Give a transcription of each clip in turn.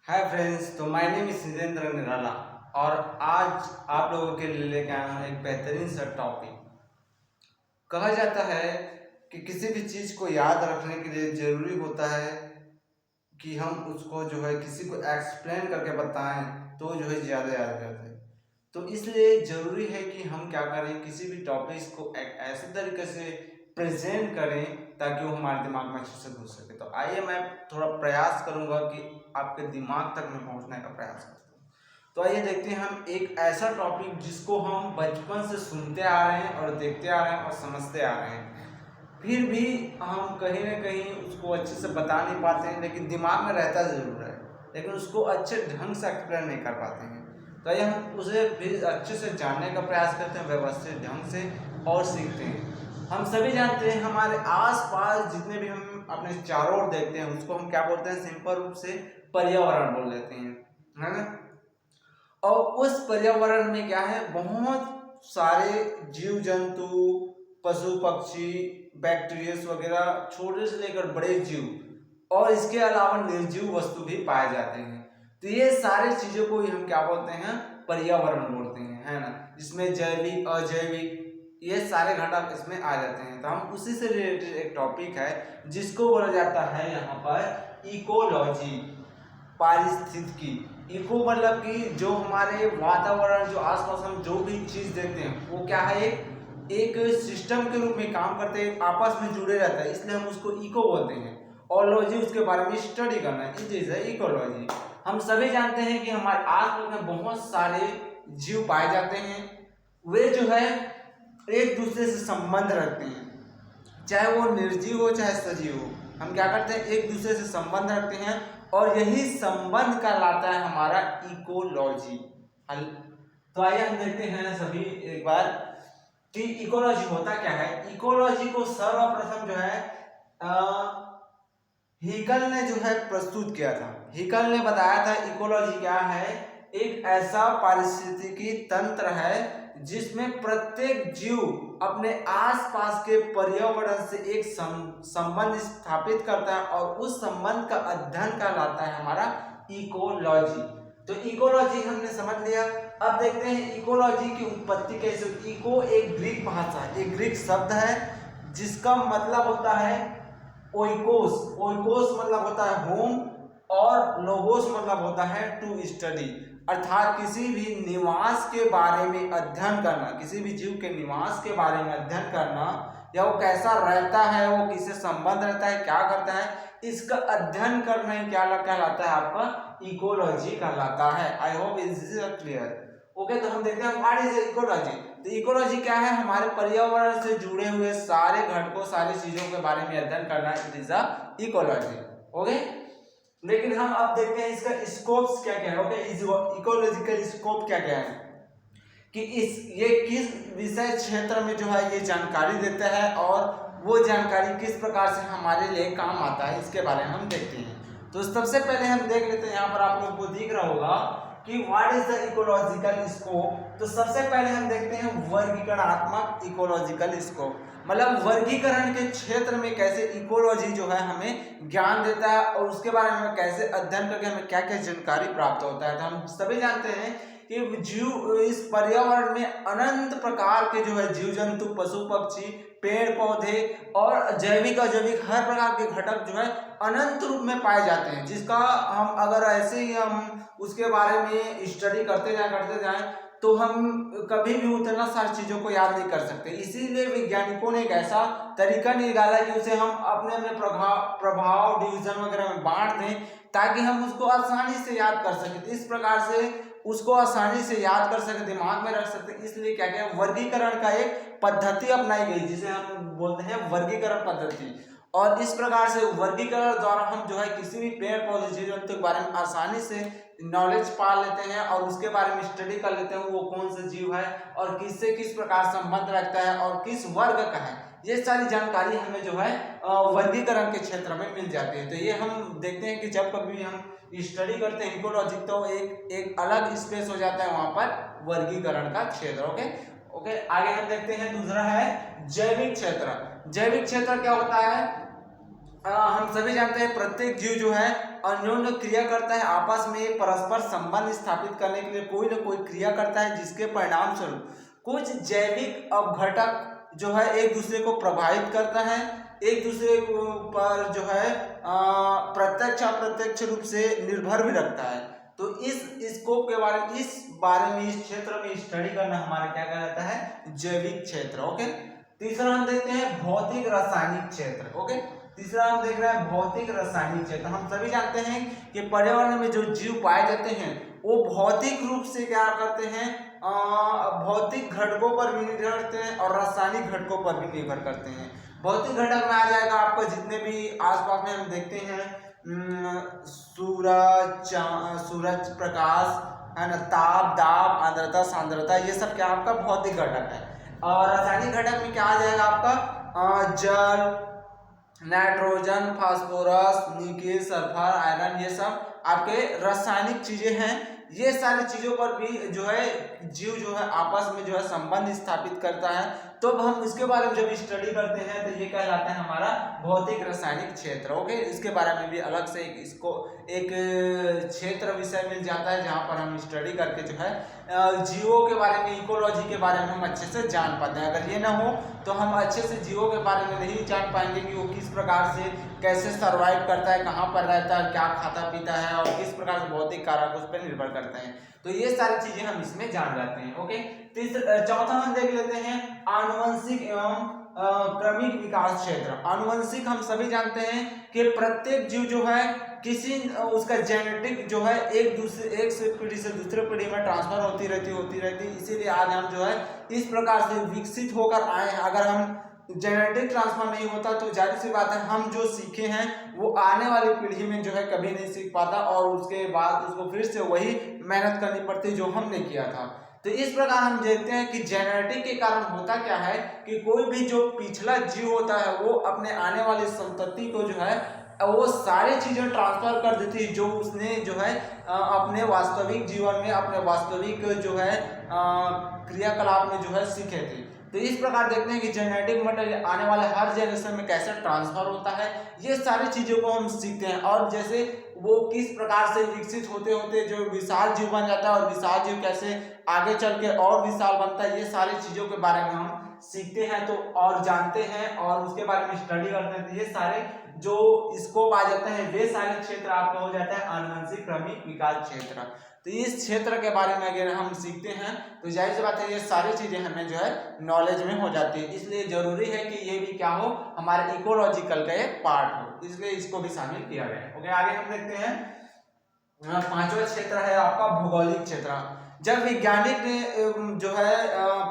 Hi friends, तो my name is Siddhendra निराला और आज आप लोगों के लिए लेके आया हूँ एक बेहतरीन सा टॉपिक। कहा जाता है कि किसी भी चीज़ को याद रखने के लिए ज़रूरी होता है कि हम उसको जो है किसी को एक्सप्लेन करके बताएं तो जो है ज़्यादा याद रहता है। तो इसलिए ज़रूरी है कि हम क्या करें, किसी भी टॉपिक्स को एक ऐसे तरीके से प्रेजेंट करें ताकि वो हमारे दिमाग में अच्छे से घुस सके। तो आइए मैं थोड़ा प्रयास करूंगा कि आपके दिमाग तक मैं पहुंचने का प्रयास करता हूँ। तो आइए देखते हैं हम एक ऐसा टॉपिक जिसको हम बचपन से सुनते आ रहे हैं और देखते आ रहे हैं और समझते आ रहे हैं, फिर भी हम कहीं ना कहीं उसको अच्छे से बता नहीं पाते हैं, लेकिन दिमाग में रहता ज़रूर है, लेकिन उसको अच्छे ढंग से एक्सप्लेन नहीं कर पाते हैं। तो ये हम उसे भी अच्छे से जानने का प्रयास करते हैं, व्यवस्थित ढंग से, और सीखते हैं। हम सभी जानते हैं हमारे आसपास जितने भी हम अपने चारों ओर देखते हैं उसको हम क्या बोलते हैं, सिंपल रूप से पर्यावरण बोल देते हैं, है ना। और उस पर्यावरण में क्या है, बहुत सारे जीव जंतु, पशु पक्षी, बैक्टीरियस वगैरह, छोटे से लेकर बड़े जीव और इसके अलावा निर्जीव वस्तु भी पाए जाते हैं। तो ये सारी चीजों को ही हम क्या बोलते हैं, पर्यावरण बोलते हैं, है ना। इसमें जैविक अजैविक ये सारे घटक इसमें आ जाते हैं। तो हम उसी से रिलेटेड एक टॉपिक है जिसको बोला जाता है यहाँ पर इकोलॉजी, पारिस्थितिकी। इको मतलब कि जो हमारे वातावरण, जो आसपास हम जो भी चीज देखते हैं वो क्या है, एक सिस्टम के रूप में काम करते हैं, आपस में जुड़े रहता है, इसलिए हम उसको इको बोलते हैं। और लॉजी उसके बारे में स्टडी करना, ये चीज है इकोलॉजी। हम सभी जानते हैं कि हमारे आसपास में बहुत सारे जीव पाए जाते हैं, वे जो है एक दूसरे से संबंध रखते हैं, चाहे वो निर्जीव हो चाहे सजीव हो। हम क्या करते हैं, एक दूसरे से संबंध रखते हैं और यही संबंध कहलाता है हमारा इकोलॉजी। तो आइए हम देखते हैं सभी एक बार कि इकोलॉजी होता क्या है। इकोलॉजी को सर्वप्रथम जो है हिकल ने जो है प्रस्तुत किया था। हिकल ने बताया था इकोलॉजी क्या है, एक ऐसा पारिस्थितिकी तंत्र है जिसमें प्रत्येक जीव अपने आसपास के पर्यावरण से एक संबंध स्थापित करता है और उस संबंध का अध्ययन कहलाता है हमारा इकोलॉजी। तो इकोलॉजी हमने समझ लिया। अब देखते हैं इकोलॉजी की उत्पत्ति कैसे। इको एक ग्रीक भाषा है, एक ग्रीक शब्द है जिसका मतलब होता है ओइकोस। ओइकोस मतलब होता है होम और लोगोस मतलब होता है टू स्टडी, अर्थात किसी भी निवास के बारे में अध्ययन करना, किसी भी जीव के निवास के बारे में अध्ययन करना, या वो कैसा रहता है, वो किससे संबंध रहता है, क्या करता है, इसका अध्ययन करना ही क्या कहलाता है, आपका इकोलॉजी कहलाता है। I hope is clear. Okay, तो हम देखते हैं व्हाट इज इकोलॉजी। तो इकोलॉजी क्या है, हमारे पर्यावरण से जुड़े हुए सारे घटकों, सारी चीजों के बारे में अध्ययन करना, it is a ecology. Okay, लेकिन हम अब देखते हैं इसका स्कोप्स क्या क्या है। ओके, इकोलॉजिकल स्कोप क्या क्या है कि ये किस विषय क्षेत्र में जो है ये जानकारी देता है और वो जानकारी किस प्रकार से हमारे लिए काम आता है, इसके बारे में हम देखते हैं। तो सबसे पहले हम देख लेते हैं, यहाँ पर आप लोग को दिख रहा होगा कि what is the ecological scope. तो सबसे पहले हम देखते हैं वर्गीकरणात्मक इकोलॉजिकल स्कोप, मतलब वर्गीकरण के क्षेत्र में कैसे इकोलॉजी जो है हमें ज्ञान देता है और उसके बारे में कैसे अध्ययन करके हमें क्या क्या जानकारी प्राप्त होता है। तो हम सभी जानते हैं कि जीव, इस पर्यावरण में अनंत प्रकार के जो है जीव जंतु, पशु पक्षी, पेड़ पौधे और जैविक अजैविक हर प्रकार के घटक जो है अनंत रूप में पाए जाते हैं, जिसका हम अगर ऐसे ही हम उसके बारे में स्टडी करते जाएं तो हम कभी भी उतना सारी चीजों को याद नहीं कर सकते। इसीलिए वैज्ञानिकों ने एक ऐसा तरीका निकाला कि उसे हम अपने अपने प्रभाव डिवीजन वगैरह में बांट दें ताकि हम उसको आसानी से याद कर सकें। तो इस प्रकार से उसको आसानी से याद कर सके, दिमाग में रख सकते। इसलिए क्या क्या वर्गीकरण का एक पद्धति अपनाई गई जिसे हम बोलते हैं वर्गीकरण पद्धति। और इस प्रकार से वर्गीकरण द्वारा हम जो है किसी भी पेड़ पौधे जीव जंतु के बारे में आसानी से नॉलेज पा लेते हैं और उसके बारे में स्टडी कर लेते हैं, वो कौन सा जीव है और किससे किस प्रकार संबंध रखता है और किस वर्ग का है। ये सारी जानकारी हमें जो है वर्गीकरण के क्षेत्र में मिल जाती है। तो ये हम देखते हैं कि जब कभी हम स्टडी करते हैं इकोलॉजी तो एक अलग स्पेस हो जाता है वहां पर वर्गीकरण का क्षेत्र। ओके, आगे हम देखते हैं दूसरा है जैविक क्षेत्र। जैविक क्षेत्र क्या होता है, हम सभी जानते हैं प्रत्येक जीव जो है अन्योन्य क्रिया करता है, आपस में परस्पर संबंध स्थापित करने के लिए कोई न कोई क्रिया करता है, जिसके परिणाम स्वरूप कुछ जैविक अपघटक जो है एक दूसरे को प्रभावित करता है, एक दूसरे पर जो है प्रत्यक्ष अप्रत्यक्ष रूप से निर्भर भी रखता है। तो इस स्कोप के बारे में, इस बारे में, इस क्षेत्र में स्टडी करना हमारा क्या कहलाता है, जैविक क्षेत्र। ओके, तीसरा हम देखते हैं भौतिक रासायनिक क्षेत्र। ओके, तीसरा हम देख रहे हैं भौतिक रासायनिक क्षेत्र। हम सभी जानते हैं कि पर्यावरण में जो जीव पाए जाते हैं वो भौतिक रूप से क्या करते हैं, भौतिक घटकों पर भी निर्भर करते हैं और रासायनिक घटकों पर भी निर्भर करते हैं। भौतिक घटक में आ जाएगा आपको जितने भी आसपास में हम देखते हैं, सूरज प्रकाश है ना, ताप, दाब, आर्द्रता, सांद्रता, ये सब क्या आपका भौतिक घटक है। और रासायनिक घटक में क्या आ जाएगा आपका, जल, nitrogen, phosphorus, nickel, sulphur, iron, ये सब आपके रासायनिक चीजें हैं। ये सारी चीजों पर भी जो है जीव जो है आपस में जो है संबंध स्थापित करता है। तो अब हम इसके बारे में जब स्टडी करते हैं तो ये कहलाता है हमारा भौतिक रासायनिक क्षेत्र। ओके, इसके बारे में भी अलग से इसको एक क्षेत्र विषय मिल जाता है जहाँ पर हम स्टडी करके जो है जीवों के बारे में, इकोलॉजी के बारे में हम अच्छे से जान पाते हैं। अगर ये ना हो तो हम अच्छे से जीवों के बारे में नहीं जान पाएंगे कि वो किस प्रकार से कैसे सर्वाइव करता है, कहाँ पर रहता है, क्या खाता पीता है और किस प्रकार से भौतिक कारक उस पर निर्भर करते हैं। तो ये सारी चीजें हम इसमें जान जाते हैं। ओके, चौथा हम देख लेते हैं आनुवंशिक एवं क्रमिक विकास क्षेत्र। आनुवंशिक हम सभी जानते हैं कि प्रत्येक जीव जो है किसी उसका जेनेटिक जो है एक से पीढ़ी से दूसरे पीढ़ी में ट्रांसफर होती रहती। इसीलिए आज हम जो है इस प्रकार से विकसित होकर आए हैं। अगर हम जेनेटिक ट्रांसफर नहीं होता तो जाहिर सी बात है हम जो सीखे हैं वो आने वाली पीढ़ी में जो है कभी नहीं सीख पाता और उसके बाद उसको फिर से वही मेहनत करनी पड़ती जो हमने किया था। तो इस प्रकार हम देखते हैं कि जेनेटिक के कारण होता क्या है कि कोई भी जो पिछला जीव होता है वो अपने आने वाली संतति को जो है वो सारी चीजें ट्रांसफर कर देती है जो उसने जो है अपने वास्तविक जीवन में, अपने वास्तविक जो है क्रियाकलाप में जो है सीखे थे। तो इस प्रकार देखते हैं कि जेनेटिक मटेरियल आने वाले हर जनरेशन में कैसे ट्रांसफर होता है, ये सारी चीजों को हम सीखते हैं। और जैसे वो किस प्रकार से विकसित होते होते जो विशाल जीव बन जाता है और विशाल जीव कैसे आगे चल के और विशाल बनता है, ये सारी चीजों के बारे में हम सीखते हैं तो और जानते हैं और उसके बारे में स्टडी करते हैं। तो ये सारे जो स्कोप आ जाते हैं वे सारे क्षेत्र आपका हो जाता है आनुवंशिक क्रमिक विकास क्षेत्र। तो इस क्षेत्र के बारे में अगर हम सीखते हैं तो जाहिर सी बात है ये सारी चीजें हमें जो है नॉलेज में हो जाती है। इसलिए जरूरी है कि ये भी क्या हो, हमारे इकोलॉजिकल का एक पार्ट हो, इसलिए इसको भी शामिल किया गया है। ओके, आगे हम देखते हैं पांचवा क्षेत्र है आपका भौगोलिक क्षेत्र। जब वैज्ञानिक ने जो है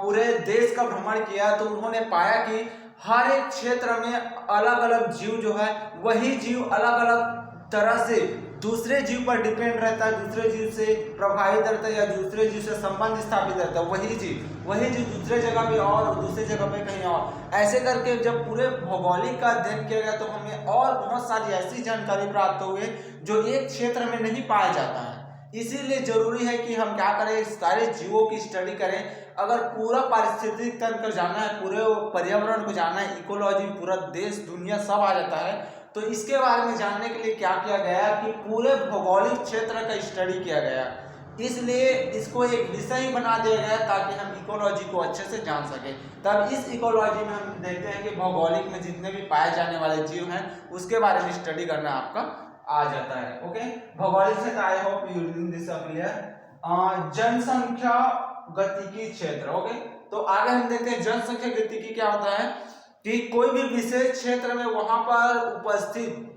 पूरे देश का भ्रमण किया तो उन्होंने पाया कि हर एक क्षेत्र में अलग अलग जीव जो है वही जीव अलग अलग तरह से दूसरे जीव पर डिपेंड रहता है, दूसरे जीव से प्रभावित रहता है या दूसरे जीव से संबंध स्थापित रहता है। वही जीव दूसरे जगह पे और दूसरे जगह पे कहीं और, ऐसे करके जब पूरे भौगोलिक का अध्ययन किया गया तो हमें और बहुत सारी ऐसी जानकारी प्राप्त हुई जो एक क्षेत्र में नहीं पाया जाता है। इसीलिए जरूरी है कि हम क्या करें, सारे जीवों की स्टडी करें। अगर पूरा पारिस्थितिक तंत्र जानना है, पूरे पर्यावरण को जानना है, इकोलॉजी, पूरा देश दुनिया सब आ जाता है, तो इसके बारे में जानने के लिए क्या किया गया कि पूरे भौगोलिक क्षेत्र का स्टडी किया गया। इसलिए इसको एक विषय ही बना दिया गया ताकि हम इकोलॉजी को अच्छे से जान सके। तब इस इकोलॉजी में हम देखते हैं कि भौगोलिक में जितने भी पाए जाने वाले जीव हैं उसके बारे में स्टडी करना आपका आ जाता है। ओके, भौगोलिक क्षेत्र, I hope you reading this clear. जनसंख्या गतिकी क्षेत्र। ओके, तो आगे हम देखते हैं जनसंख्या गतिकी क्या होता है कि कोई भी विशेष क्षेत्र में वहां पर उपस्थित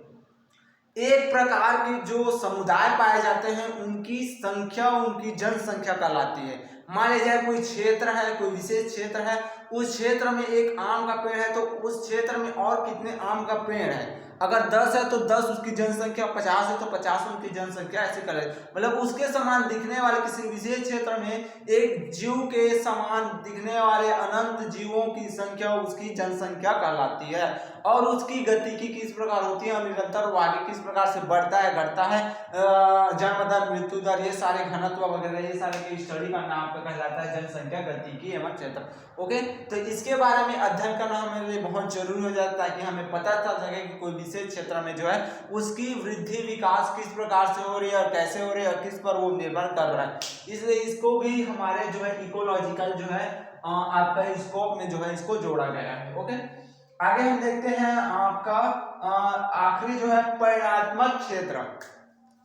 एक प्रकार के जो समुदाय पाए जाते हैं उनकी संख्या, उनकी जनसंख्या कहलाती है। मान लीजिए कोई क्षेत्र है, कोई विशेष क्षेत्र है, उस क्षेत्र में एक आम का पेड़ है तो उस क्षेत्र में और कितने आम का पेड़ है, अगर 10 है तो 10 उसकी जनसंख्या, 50 है तो 50 उनकी जनसंख्या, ऐसे करे। मतलब उसके समान दिखने वाले किसी विशेष क्षेत्र में एक जीव के समान दिखने वाले अनंत जीवों की संख्या उसकी जनसंख्या कहलाती है। और उसकी गतिकी किस प्रकार होती है और निरंतर वो आगे किस प्रकार से बढ़ता है घटता है, जन्म दर, मृत्यु दर, ये सारे घनत्व वगैरह ये सारे की स्टडी करना आपका कहलाता है जनसंख्या गतिकी एवं क्षेत्र। ओके, तो इसके बारे में अध्ययन करना हमारे लिए बहुत जरूरी हो जाता है ताकि हमें पता चल सके कि कोई विशेष क्षेत्र में जो है उसकी वृद्धि विकास किस प्रकार से हो रही है और कैसे हो रही है और किस पर वो निर्भर कर रहा है। इसलिए इसको भी हमारे जो है इकोलॉजिकल जो है आपका स्कोप में जो है इसको जोड़ा गया है। ओके, आगे हम देखते हैं आपका आखिरी जो है परिणात्मक क्षेत्र।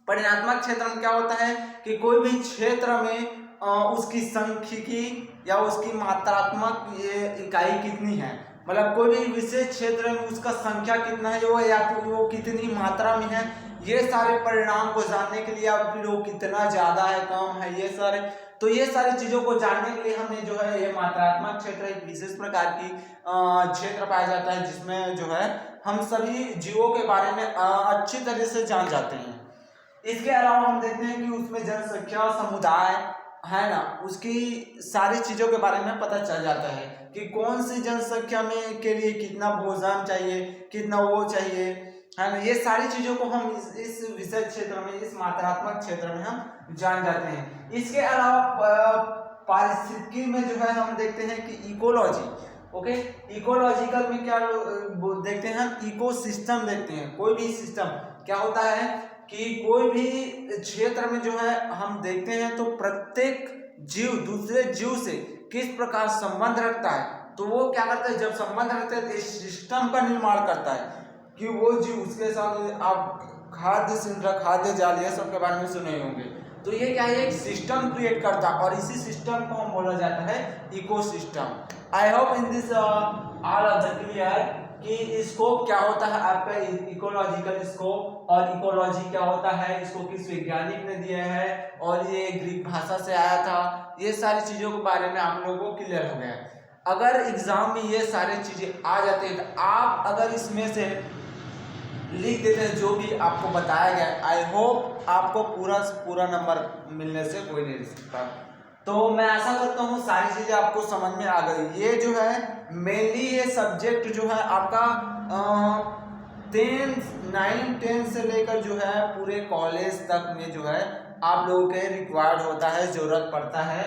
परिणात्मक क्षेत्र में क्या होता है कि कोई भी क्षेत्र में उसकी सांख्यिकी या उसकी मात्रात्मक ये इकाई कितनी है, मतलब कोई भी विशेष क्षेत्र में उसका संख्या कितना है वो या फिर वो कितनी मात्रा में है, ये सारे परिणाम को जानने के लिए या फिर वो कितना ज्यादा है कम है, ये सारे तो ये सारी चीजों को जानने के लिए हमें जो है ये मात्रात्मक क्षेत्र एक विशेष प्रकार की क्षेत्र पाया जाता है जिसमें जो है हम सभी जीवों के बारे में अच्छी तरह से जान जाते हैं। इसके अलावा हम देखते हैं कि उसमें जनसंख्या समुदाय है ना, उसकी सारी चीजों के बारे में पता चल जाता है कि कौन सी जनसंख्या में के लिए कितना भोजन चाहिए, कितना वो चाहिए, है ना, ये सारी चीजों को हम इस विषय क्षेत्र में, इस मात्रात्मक क्षेत्र में हम जान जाते हैं। इसके अलावा पारिस्थितिकी में जो है हम देखते हैं कि इकोलॉजी। ओके, इकोलॉजिकल में क्या देखते हैं हम, इकोसिस्टम देखते हैं। कोई भी सिस्टम क्या होता है कि कोई भी क्षेत्र में जो है हम देखते हैं तो प्रत्येक जीव दूसरे जीव से किस प्रकार संबंध रखता है, तो वो क्या करता है जब संबंध रखता है तो इस सिस्टम का निर्माण करता है कि वो जीव उसके साथ आप खाद्य श्रृंखला, खाद्य जाल, ये सब के बारे में सुने होंगे। तो ये क्या है, एक सिस्टम क्रिएट करता है और इसी सिस्टम को हम बोला जाता है ecosystem. I hope in this all of the clear कि स्कोप क्या होता है आपका इकोलॉजिकल स्कोप और इकोलॉजी क्या होता है, इसको किस वैज्ञानिक ने दिया है और ये ग्रीक भाषा से आया था, ये सारी चीजों के बारे में आप लोगों को क्लियर हो गया। अगर एग्जाम में ये सारी चीजें आ जाती है तो आप अगर इसमें से लिख देते हैं जो भी आपको बताया गया, आई होप आपको पूरा नंबर मिलने से कोई नहीं सकता। तो मैं आशा करता हूँ सारी चीजें आपको समझ में आ गई। ये जो है मेनली ये सब्जेक्ट जो है आपका 9, 10 से लेकर जो है पूरे कॉलेज तक में जो है आप लोगों के रिक्वायर्ड होता है, जरूरत पड़ता है।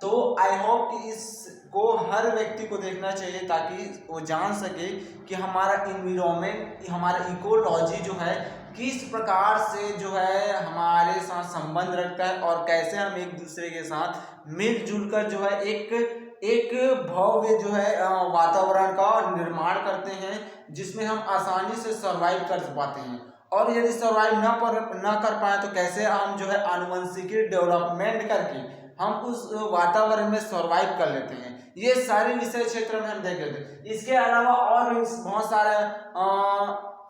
तो आई होप कि इसको हर व्यक्ति को देखना चाहिए ताकि वो जान सके कि हमारा इन्वायरमेंट, हमारा इकोलॉजी जो है किस प्रकार से जो है हमारे साथ संबंध रखता है और कैसे हम एक दूसरे के साथ मिलजुल कर जो है एक भव्य जो है वातावरण का निर्माण करते हैं जिसमें हम आसानी से सर्वाइव कर पाते हैं। और यदि सर्वाइव न कर पाए तो कैसे हम जो है आनुवंशिकी डेवलपमेंट करके हम उस वातावरण में सर्वाइव कर लेते हैं। ये सारे विषय क्षेत्र में हम देख लेते हैं। इसके अलावा और बहुत सारे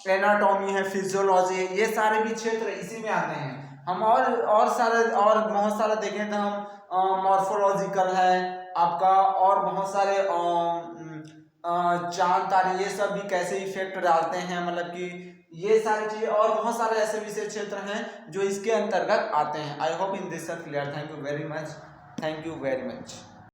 एनाटॉमी है, फिजियोलॉजी है, ये सारे भी क्षेत्र इसी में आते हैं। हम और बहुत सारे देखें तो हम मॉर्फोलॉजिकल है आपका, और बहुत सारे चांद तारे ये सब भी कैसे इफेक्ट डालते हैं, मतलब कि ये सारी चीजें और बहुत सारे ऐसे विषय क्षेत्र हैं जो इसके अंतर्गत आते हैं। I hope in this clear. Thank you very much.